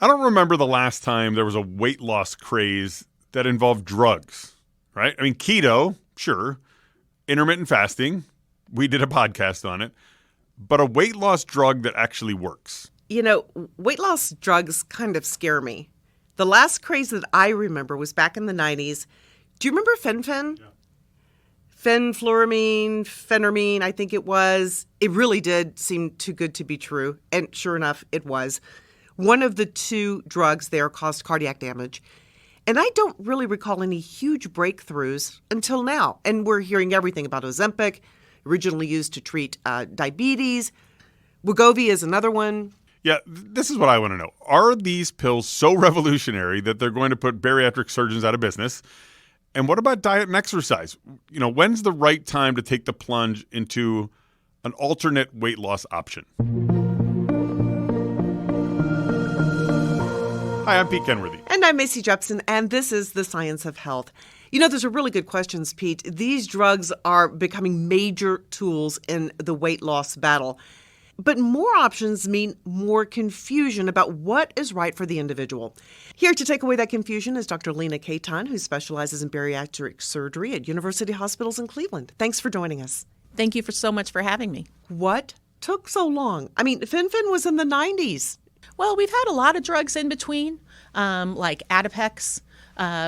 I don't remember the last time there was a weight loss craze that involved drugs, right? I mean, keto, sure. Intermittent fasting, we did a podcast on it. But a weight loss drug that actually works. You know, weight loss drugs kind of scare me. The last craze that I remember was back in the 90s. Do you remember fen-phen? Yeah. Fenfluramine, phentermine, I think it was. It really did seem too good to be true. And sure enough, it was. One of the two drugs there caused cardiac damage. And I don't really recall any huge breakthroughs until now. And we're hearing everything about Ozempic, originally used to treat diabetes. Wegovy is another one. Yeah, this is what I want to know. Are these pills so revolutionary that they're going to put bariatric surgeons out of business? And what about diet and exercise? You know, when's the right time to take the plunge into an alternate weight loss option? Hi, I'm Pete Kenworthy. And I'm Macy Jepson, and this is The Science of Health. You know, those are really good questions, Pete. These drugs are becoming major tools in the weight loss battle. But more options mean more confusion about what is right for the individual. Here to take away that confusion is Dr. Leena Khaitan, who specializes in bariatric surgery at University Hospitals in Cleveland. Thanks for joining us. Thank you so much for having me. What took so long? I mean, fen-phen was in the 90s. Well, we've had a lot of drugs in between, like Adipex.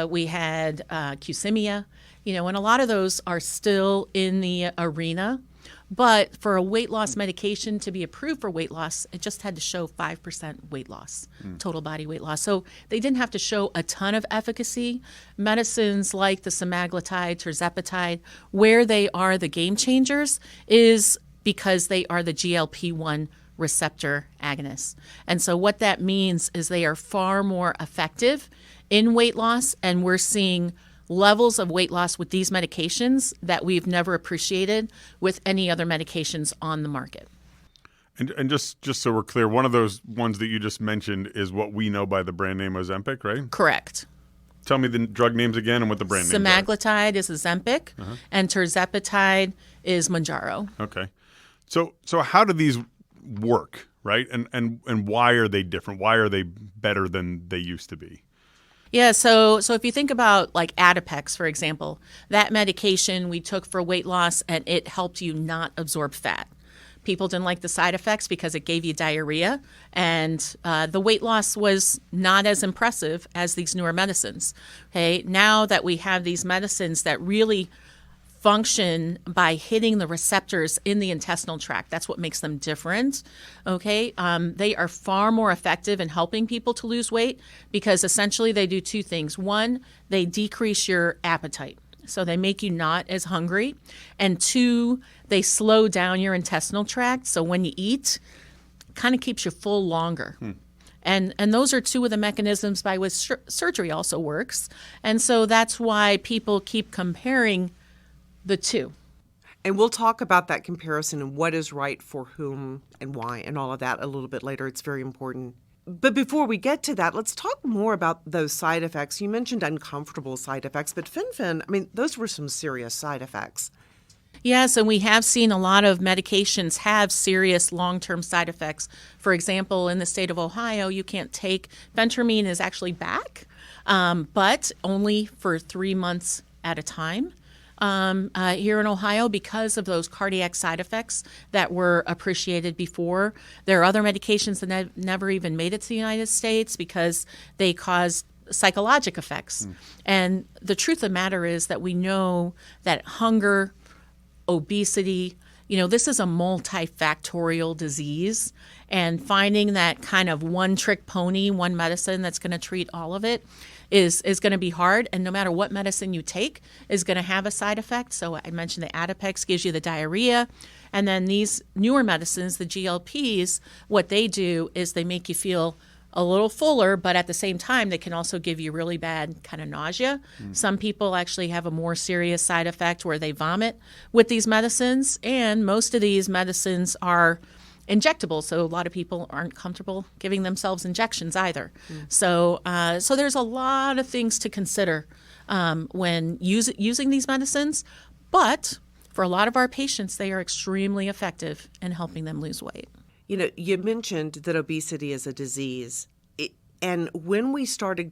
We had Qsymia, and a lot of those are still in the arena. But for a weight loss medication to be approved for weight loss, it just had to show 5% weight loss, total body weight loss. So they didn't have to show a ton of efficacy. Medicines like the semaglutide, tirzepatide, where they are the game changers is because they are the GLP-1 receptor agonists. And so what that means is they are far more effective in weight loss, and we're seeing levels of weight loss with these medications that we've never appreciated with any other medications on the market. And just so we're clear, one of those ones that you just mentioned is what we know by the brand name Ozempic, right? Correct. Tell me the drug names again and what the brand names are. Semaglutide is Ozempic, and tirzepatide is Mounjaro. Okay. So how do these work, right? And why are they different? Why are they better than they used to be? Yeah, so if you think about like Adipex, for example, that medication we took for weight loss and it helped you not absorb fat. People didn't like the side effects because it gave you diarrhea, and the weight loss was not as impressive as these newer medicines. Okay, now that we have these medicines that really function by hitting the receptors in the intestinal tract. That's what makes them different. Okay, they are far more effective in helping people to lose weight because essentially they do two things. One, they decrease your appetite. So they make you not as hungry. And two, they slow down your intestinal tract. So when you eat, it kind of keeps you full longer. And those are two of the mechanisms by which surgery also works. And so that's why people keep comparing the two. And we'll talk about that comparison and what is right for whom and why and all of that a little bit later. It's very important. But before we get to that, let's talk more about those side effects. You mentioned uncomfortable side effects, but fen-phen, I mean, those were some serious side effects. Yes, and we have seen a lot of medications have serious long-term side effects. For example, in the state of Ohio, you can't take, phentermine is actually back, but only for 3 months at a time. Here in Ohio, because of those cardiac side effects that were appreciated before. There are other medications that never even made it to the United States because they caused psychologic effects. And the truth of the matter is that we know that hunger, obesity, this is a multifactorial disease, and finding that kind of one-trick pony, one medicine that's going to treat all of it is going to be hard, and no matter what medicine you take is going to have a side effect. So I mentioned the Adipex gives you the diarrhea, and then these newer medicines, the GLPs, what they do is they make you feel a little fuller, but at the same time, they can also give you really bad kind of nausea. Some people actually have a more serious side effect where they vomit with these medicines, and most of these medicines are injectable, so a lot of people aren't comfortable giving themselves injections either. So there's a lot of things to consider when using these medicines, but for a lot of our patients, they are extremely effective in helping them lose weight. You mentioned that obesity is a disease. And when we started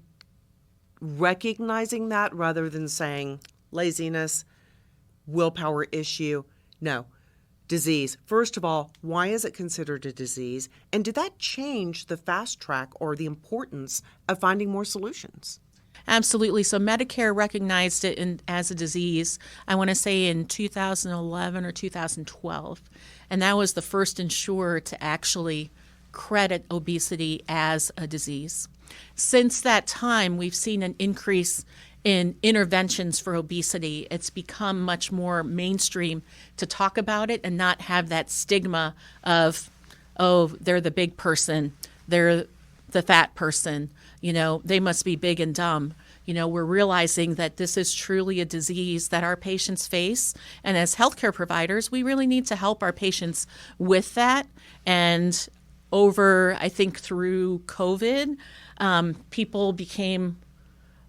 recognizing that rather than saying laziness, willpower issue, no, disease. First of all, why is it considered a disease? And did that change the fast track or the importance of finding more solutions? Absolutely. So Medicare recognized it as a disease, I want to say in 2011 or 2012. And that was the first insurer to actually credit obesity as a disease. Since that time, we've seen an increase in interventions for obesity. It's become much more mainstream to talk about it and not have that stigma of, oh, they're the big person, they're the fat person, they must be big and dumb. We're realizing that this is truly a disease that our patients face. And as healthcare providers, we really need to help our patients with that. And I think through COVID, people became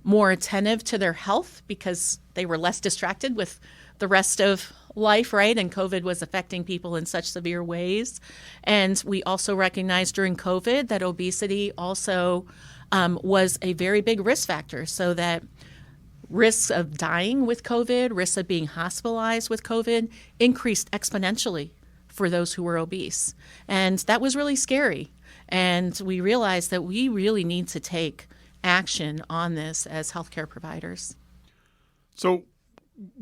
more attentive to their health because they were less distracted with the rest of life, right? And COVID was affecting people in such severe ways. And we also recognized during COVID that obesity also was a very big risk factor, so that risks of dying with COVID, risks of being hospitalized with COVID increased exponentially for those who were obese. And that was really scary. And we realized that we really need to take action on this as healthcare providers. So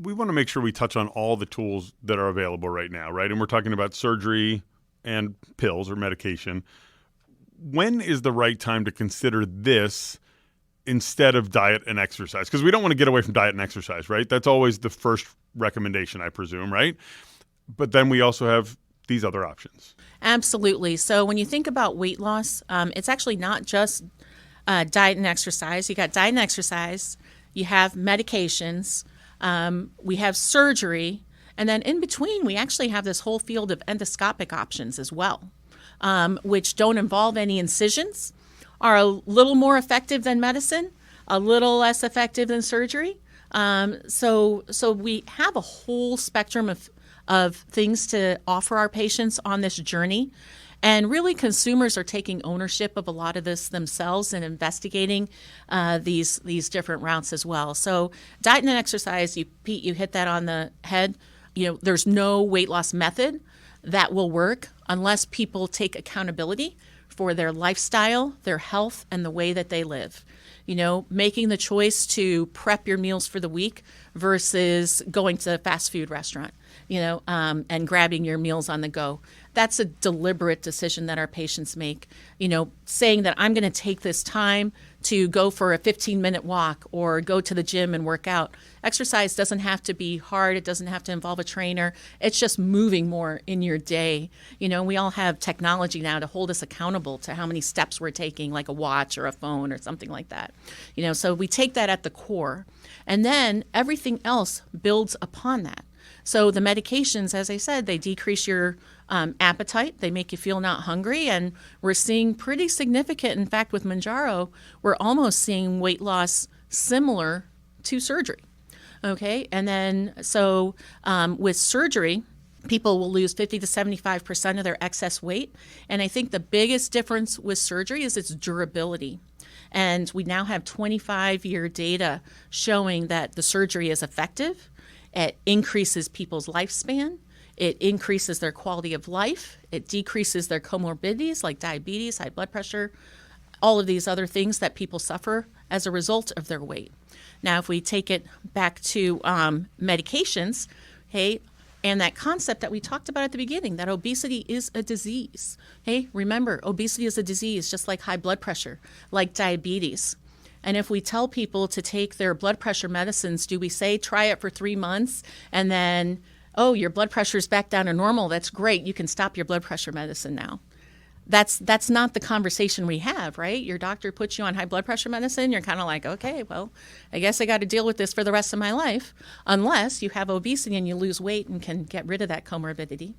we want to make sure we touch on all the tools that are available right now, right? And we're talking about surgery and pills or medication. When is the right time to consider this instead of diet and exercise? Because we don't want to get away from diet and exercise, right? That's always the first recommendation, I presume, right? But then we also have these other options. Absolutely. So when you think about weight loss, it's actually not just diet and exercise. You got diet and exercise, you have medications, we have surgery, and then in between we actually have this whole field of endoscopic options as well, which don't involve any incisions, are a little more effective than medicine, a little less effective than surgery. So we have a whole spectrum of things to offer our patients on this journey. And really, consumers are taking ownership of a lot of this themselves and investigating these different routes as well. So diet and exercise, Pete, you hit that on the head. There's no weight loss method that will work unless people take accountability for their lifestyle, their health, and the way that they live. Making the choice to prep your meals for the week versus going to a fast food restaurant, and grabbing your meals on the go. That's a deliberate decision that our patients make. Saying that I'm going to take this time to go for a 15-minute walk or go to the gym and work out. Exercise doesn't have to be hard. It doesn't have to involve a trainer. It's just moving more in your day. We all have technology now to hold us accountable to how many steps we're taking, like a watch or a phone or something like that. So we take that at the core. And then everything else builds upon that. So the medications, as I said, they decrease your appetite. They make you feel not hungry. And we're seeing pretty significant, in fact, with Mounjaro, we're almost seeing weight loss similar to surgery. Okay. And then with surgery, people will lose 50 to 75% of their excess weight. And I think the biggest difference with surgery is its durability. And we now have 25-year data showing that the surgery is effective. It increases people's lifespan. It increases their quality of life. It decreases their comorbidities like diabetes, high blood pressure, all of these other things that people suffer as a result of their weight. Now, if we take it back to medications, and that concept that we talked about at the beginning, that obesity is a disease. Remember, obesity is a disease just like high blood pressure, like diabetes. And if we tell people to take their blood pressure medicines, do we say try it for 3 months and then, oh, your blood pressure is back down to normal? That's great. You can stop your blood pressure medicine now. That's not the conversation we have, right? Your doctor puts you on high blood pressure medicine. You're kind of like, okay, well, I guess I got to deal with this for the rest of my life, unless you have obesity and you lose weight and can get rid of that comorbidity.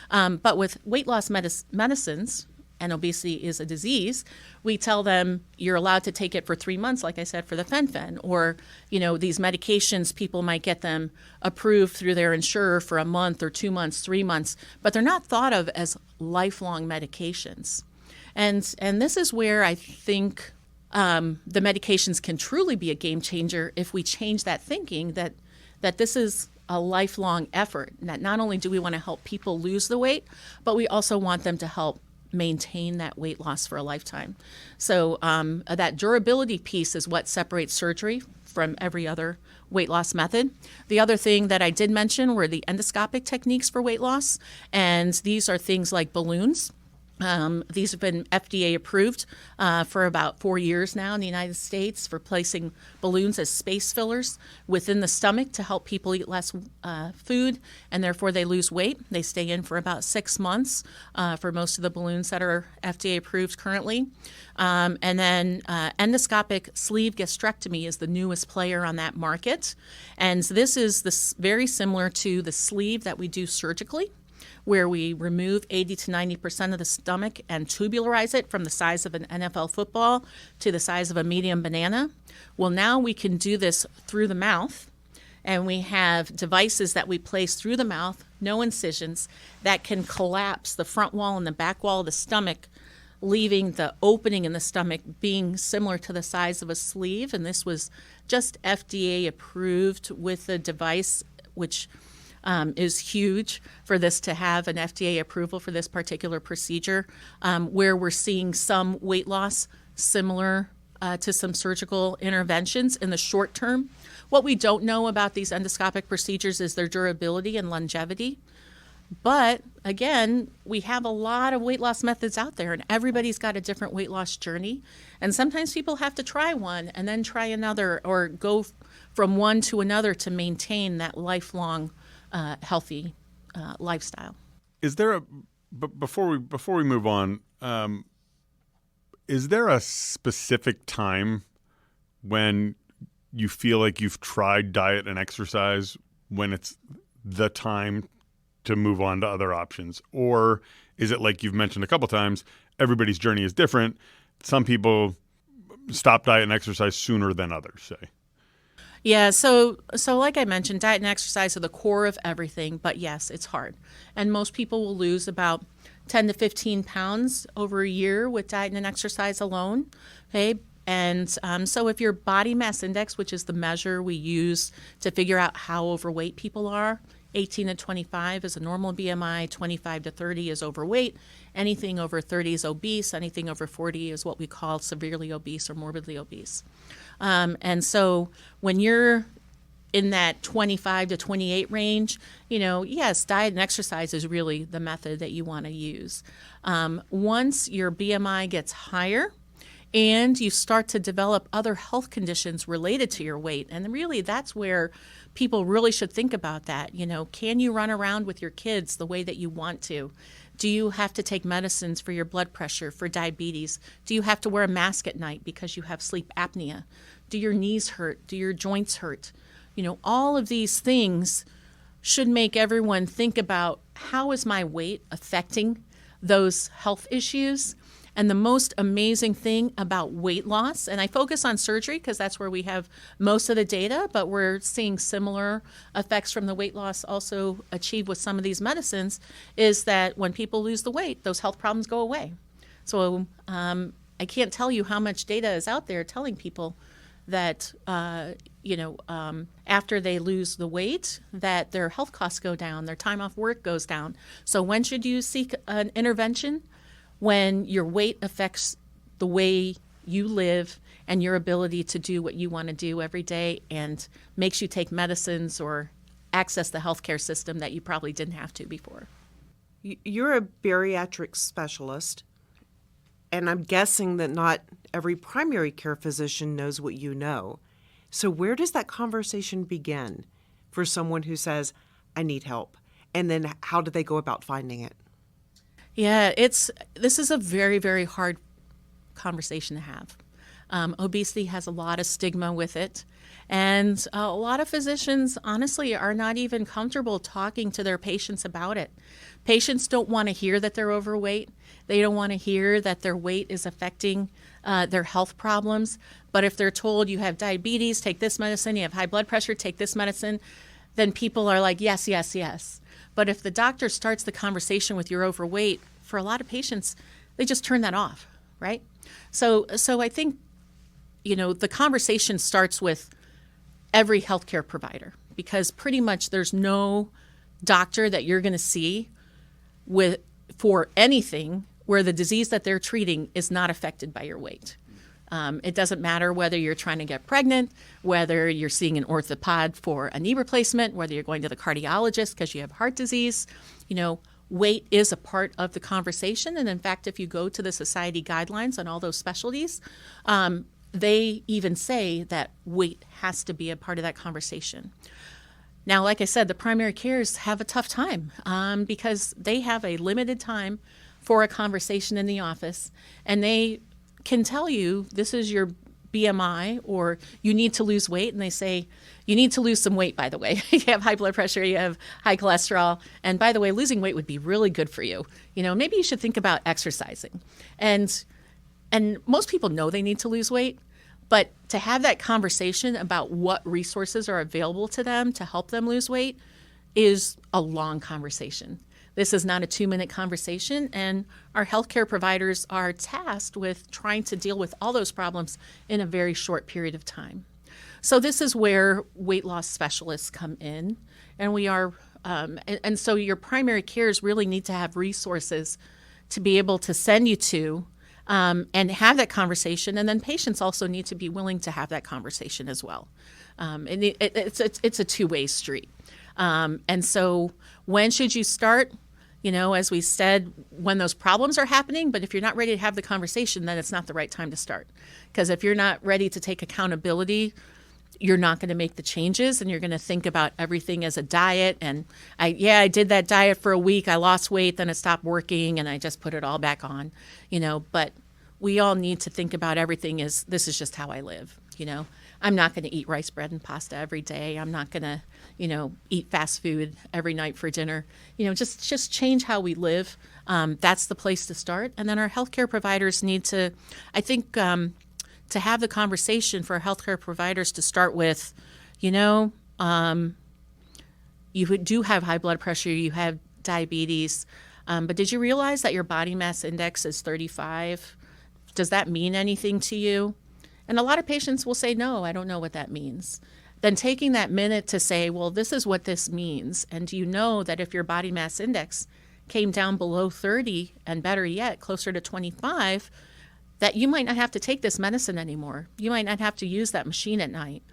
But with weight loss medicines, and obesity is a disease, we tell them you're allowed to take it for 3 months, like I said, for the fen-phen, or, these medications, people might get them approved through their insurer for a month or 2 months, 3 months, but they're not thought of as lifelong medications. And this is where I think the medications can truly be a game changer if we change that thinking that this is a lifelong effort, and that not only do we want to help people lose the weight, but we also want them to help maintain that weight loss for a lifetime. So that durability piece is what separates surgery from every other weight loss method. The other thing that I did mention were the endoscopic techniques for weight loss, and these are things like balloons. These have been FDA approved for about 4 years now in the United States for placing balloons as space fillers within the stomach to help people eat less food, and therefore they lose weight. They stay in for about 6 months for most of the balloons that are FDA approved currently. And then endoscopic sleeve gastrectomy is the newest player on that market. And this is very similar to the sleeve that we do surgically, where we remove 80 to 90% of the stomach and tubularize it from the size of an NFL football to the size of a medium banana. Well, now we can do this through the mouth, and we have devices that we place through the mouth, no incisions, that can collapse the front wall and the back wall of the stomach, leaving the opening in the stomach being similar to the size of a sleeve. And this was just FDA approved with the device, which is huge for this to have an FDA approval for this particular procedure, where we're seeing some weight loss similar to some surgical interventions in the short term. What we don't know about these endoscopic procedures is their durability and longevity. But again, we have a lot of weight loss methods out there, and everybody's got a different weight loss journey. And sometimes people have to try one and then try another, or go from one to another to maintain that lifelong healthy lifestyle. Is there before we move on, is there a specific time when you feel like you've tried diet and exercise, when it's the time to move on to other options? Or is it like you've mentioned a couple times, everybody's journey is different? Some people stop diet and exercise sooner than others, say. Yeah, so like I mentioned, diet and exercise are the core of everything, but yes, it's hard. And most people will lose about 10 to 15 pounds over a year with diet and exercise alone, okay? And so if your body mass index, which is the measure we use to figure out how overweight people are, 18 to 25 is a normal BMI, 25 to 30 is overweight, anything over 30 is obese, anything over 40 is what we call severely obese or morbidly obese. And so when you're in that 25 to 28 range, yes, diet and exercise is really the method that you want to use. Once your BMI gets higher and you start to develop other health conditions related to your weight, and really that's where people really should think about that. Can you run around with your kids the way that you want to? Do you have to take medicines for your blood pressure, for diabetes? Do you have to wear a mask at night because you have sleep apnea? Do your knees hurt? Do your joints hurt? All of these things should make everyone think about, how is my weight affecting those health issues? And the most amazing thing about weight loss, and I focus on surgery because that's where we have most of the data, but we're seeing similar effects from the weight loss also achieved with some of these medicines, is that when people lose the weight, those health problems go away. So I can't tell you how much data is out there telling people that, after they lose the weight, that their health costs go down, their time off work goes down. So when should you seek an intervention? When your weight affects the way you live and your ability to do what you want to do every day, and makes you take medicines or access the healthcare system that you probably didn't have to before. You're a bariatric specialist, and I'm guessing that not every primary care physician knows what you know. So where does that conversation begin for someone who says, I need help? And then how do they go about finding it? Yeah, this is a very, very hard conversation to have. Obesity has a lot of stigma with it. And a lot of physicians, honestly, are not even comfortable talking to their patients about it. Patients don't want to hear that they're overweight. They don't want to hear that their weight is affecting their health problems. But if they're told you have diabetes, take this medicine, you have high blood pressure, take this medicine, then people are like, yes, yes, yes. But if the doctor starts the conversation with you're overweight, for a lot of patients, they just turn that off, right? So I think the conversation starts with every healthcare provider, because pretty much there's no doctor that you're going to see for anything where the disease that they're treating is not affected by your weight. It doesn't matter whether you're trying to get pregnant, whether you're seeing an orthopod for a knee replacement, whether you're going to the cardiologist because you have heart disease. Weight is a part of the conversation. And in fact, if you go to the society guidelines on all those specialties, they even say that weight has to be a part of that conversation. Now, like I said, the primary cares have a tough time because they have a limited time for a conversation in the office, and they can tell you this is your BMI or you need to lose weight, and they say you need to lose some weight, by the way. You have high blood pressure, you have high cholesterol, and by the way, losing weight would be really good for you. Maybe you should think about exercising. And most people know they need to lose weight, but to have that conversation about what resources are available to them to help them lose weight is a long conversation. This is not a 2-minute conversation, and our healthcare providers are tasked with trying to deal with all those problems in a very short period of time. So this is where weight loss specialists come in, and we are, and so your primary cares really need to have resources to be able to send you to and have that conversation, and then patients also need to be willing to have that conversation as well. And it's a two-way street. And so when should you start? As we said, when those problems are happening, but if you're not ready to have the conversation, then it's not the right time to start. Because if you're not ready to take accountability, you're not going to make the changes, and you're going to think about everything as a diet. And I did that diet for a week, I lost weight, then it stopped working, and I just put it all back on, but we all need to think about everything as this is just how I live. I'm not going to eat rice, bread, and pasta every day. I'm not going to, eat fast food every night for dinner. Just change how we live. That's the place to start. And then our healthcare providers need to, I think, to have the conversation for our healthcare providers to start with, you do have high blood pressure, you have diabetes, but did you realize that your body mass index is 35? Does that mean anything to you? And a lot of patients will say, no, I don't know what that means. Then taking that minute to say, well, this is what this means. And do you know that if your body mass index came down below 30, and better yet, closer to 25, that you might not have to take this medicine anymore. You might not have to use that machine at night.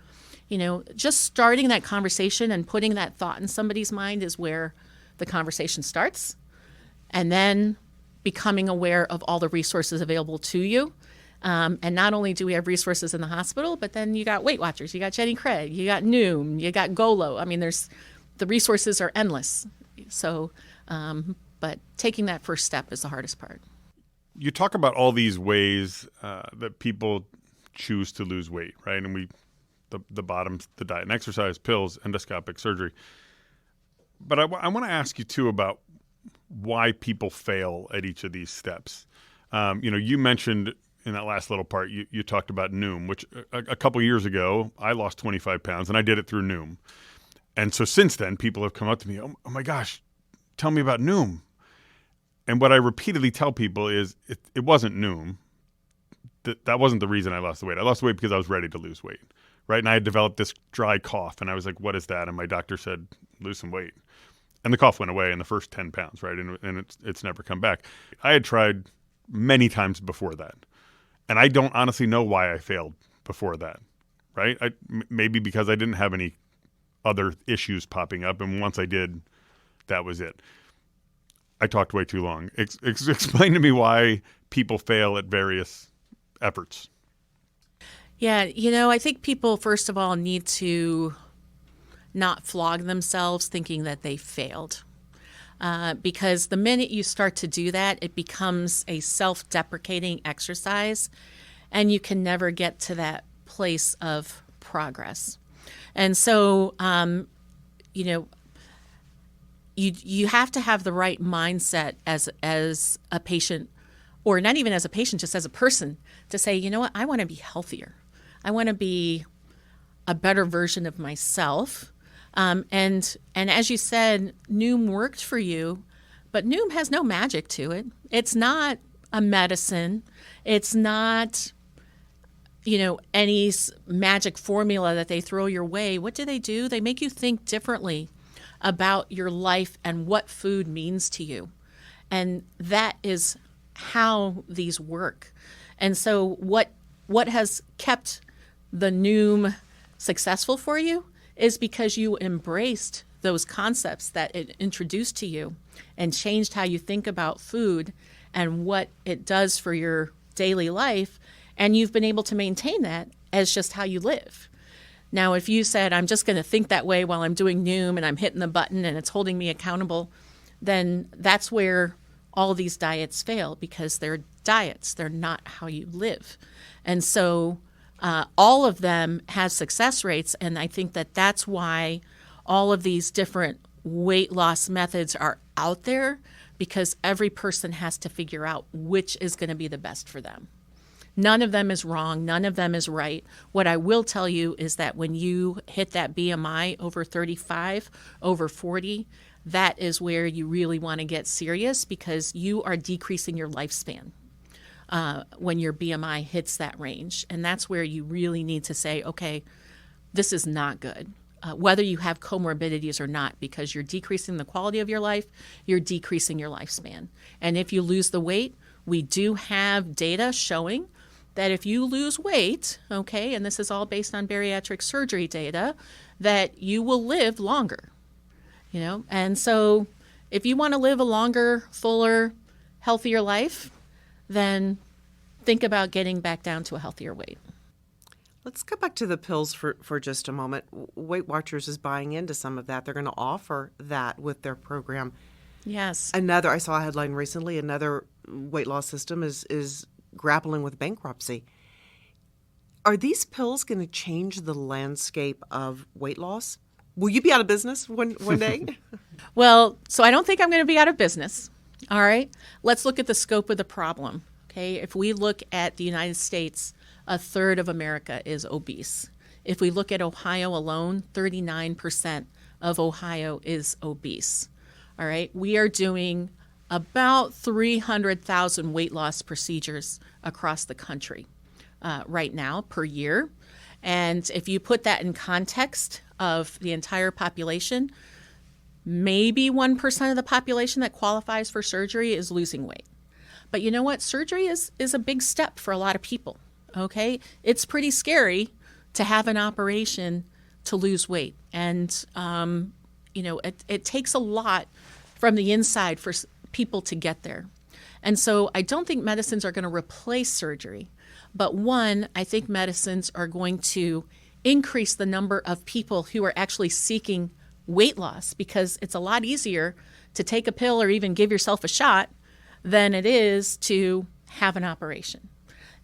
Just starting that conversation and putting that thought in somebody's mind is where the conversation starts. And then becoming aware of all the resources available to you. And not only do we have resources in the hospital, but then you got Weight Watchers, you got Jenny Craig, you got Noom, you got Golo. I mean, the resources are endless. So, but taking that first step is the hardest part. You talk about all these ways that people choose to lose weight, right? And the bottoms, the diet and exercise, pills, endoscopic surgery. But I want to ask you too about why people fail at each of these steps. You mentioned in that last little part, you talked about Noom, which a couple years ago, I lost 25 pounds, and I did it through Noom. And so since then, people have come up to me, oh my gosh, tell me about Noom. And what I repeatedly tell people is it wasn't Noom. That wasn't the reason I lost the weight. I lost the weight because I was ready to lose weight, right? And I had developed this dry cough, and I was like, what is that? And my doctor said, lose some weight. And the cough went away in the first 10 pounds, right? And it's never come back. I had tried many times before that. And I don't honestly know why I failed before that, right? Maybe because I didn't have any other issues popping up. And once I did, that was it. I talked way too long. Explain to me why people fail at various efforts. Yeah, I think people, first of all, need to not flog themselves thinking that they failed. Because the minute you start to do that, it becomes a self-deprecating exercise, and you can never get to that place of progress. And so, you have to have the right mindset as a patient, or not even as a patient, just as a person, to say, you know what, I want to be healthier. I want to be a better version of myself. And as you said, Noom worked for you, but Noom has no magic to it. It's not a medicine. It's not, any magic formula that they throw your way. What do? They make you think differently about your life and what food means to you. And that is how these work. And so what has kept the Noom successful for you is because you embraced those concepts that it introduced to you and changed how you think about food and what it does for your daily life. And you've been able to maintain that as just how you live. Now, if you said, I'm just going to think that way while I'm doing Noom and I'm hitting the button and it's holding me accountable, then that's where all these diets fail, because they're diets. They're not how you live. And so all of them have success rates. And I think that that's why all of these different weight loss methods are out there, because every person has to figure out which is going to be the best for them. None of them is wrong. None of them is right. What I will tell you is that when you hit that BMI over 35, over 40, that is where you really want to get serious, because you are decreasing your lifespan when your BMI hits that range. And that's where you really need to say, okay, this is not good. Whether you have comorbidities or not, because you're decreasing the quality of your life, you're decreasing your lifespan. And if you lose the weight, we do have data showing that if you lose weight, okay, and this is all based on bariatric surgery data, that you will live longer, And so if you want to live a longer, fuller, healthier life, then think about getting back down to a healthier weight. Let's go back to the pills for just a moment. Weight Watchers is buying into some of that. They're going to offer that with their program. Yes. I saw a headline recently, another weight loss system is grappling with bankruptcy. Are these pills going to change the landscape of weight loss? Will you be out of business one day? Well, so I don't think I'm going to be out of business. All right. Let's look at the scope of the problem. Okay. If we look at the United States, a third of America is obese. If we look at Ohio alone, 39% of Ohio is obese. All right. We are doing about 300,000 weight loss procedures across the country right now per year. And if you put that in context of the entire population, maybe 1% of the population that qualifies for surgery is losing weight. But you know what? Surgery is a big step for a lot of people, okay? It's pretty scary to have an operation to lose weight. And, it takes a lot from the inside for people to get there. And so I don't think medicines are going to replace surgery. But one, I think medicines are going to increase the number of people who are actually seeking weight loss, because it's a lot easier to take a pill or even give yourself a shot than it is to have an operation.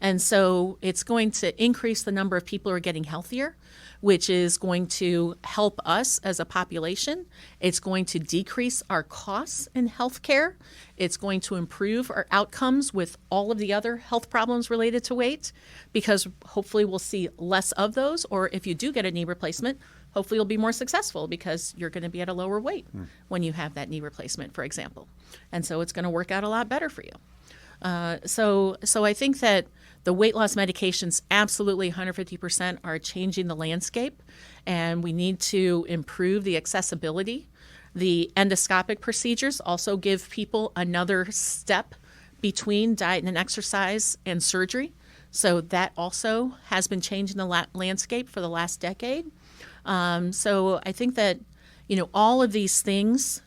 And so it's going to increase the number of people who are getting healthier, which is going to help us as a population. It's going to decrease our costs in healthcare. It's going to improve our outcomes with all of the other health problems related to weight, because hopefully we'll see less of those. Or if you do get a knee replacement, hopefully you'll be more successful because you're going to be at a lower weight when you have that knee replacement, for example. And so it's going to work out a lot better for you. So I think that the weight loss medications absolutely 150% are changing the landscape, and we need to improve the accessibility. The endoscopic procedures also give people another step between diet and exercise and surgery. So that also has been changing the landscape for the last decade. So I think that, all of these things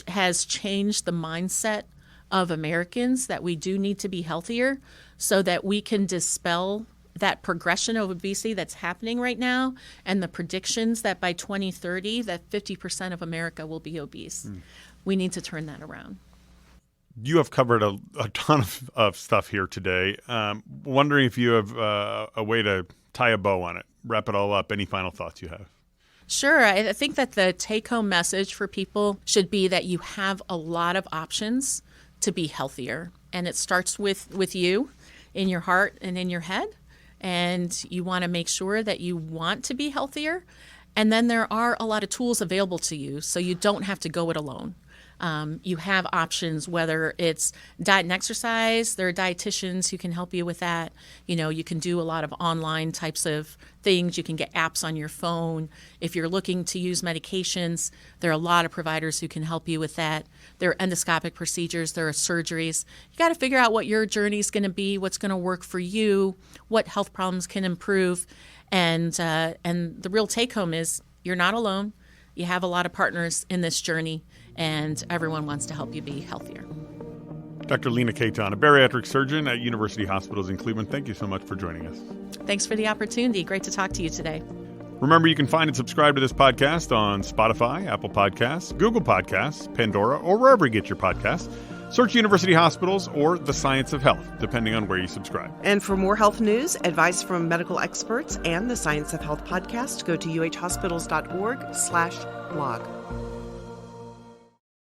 has changed the mindset of Americans, that we do need to be healthier so that we can dispel that progression of obesity that's happening right now, and the predictions that by 2030 that 50% of America will be obese. We need to turn that around. You have covered a ton of stuff here today. Wondering if you have a way to tie a bow on it, wrap it all up. Any final thoughts you have? Sure. I think that the take-home message for people should be that you have a lot of options to be healthier. And it starts with you in your heart and in your head. And you want to make sure that you want to be healthier. And then there are a lot of tools available to you, so you don't have to go it alone. You have options, whether it's diet and exercise. There are dietitians who can help you with that. You can do a lot of online types of things. You can get apps on your phone. If you're looking to use medications, there are a lot of providers who can help you with that. There are endoscopic procedures. There are surgeries. You got to figure out what your journey is going to be, what's going to work for you, what health problems can improve. And the real take home is you're not alone. You have a lot of partners in this journey, and everyone wants to help you be healthier. Dr. Leena Khaitan, a bariatric surgeon at University Hospitals in Cleveland, thank you so much for joining us. Thanks for the opportunity. Great to talk to you today. Remember, you can find and subscribe to this podcast on Spotify, Apple Podcasts, Google Podcasts, Pandora, or wherever you get your podcasts. Search University Hospitals or The Science of Health, depending on where you subscribe. And for more health news, advice from medical experts, and the Science of Health podcast, go to uhhospitals.org/blog.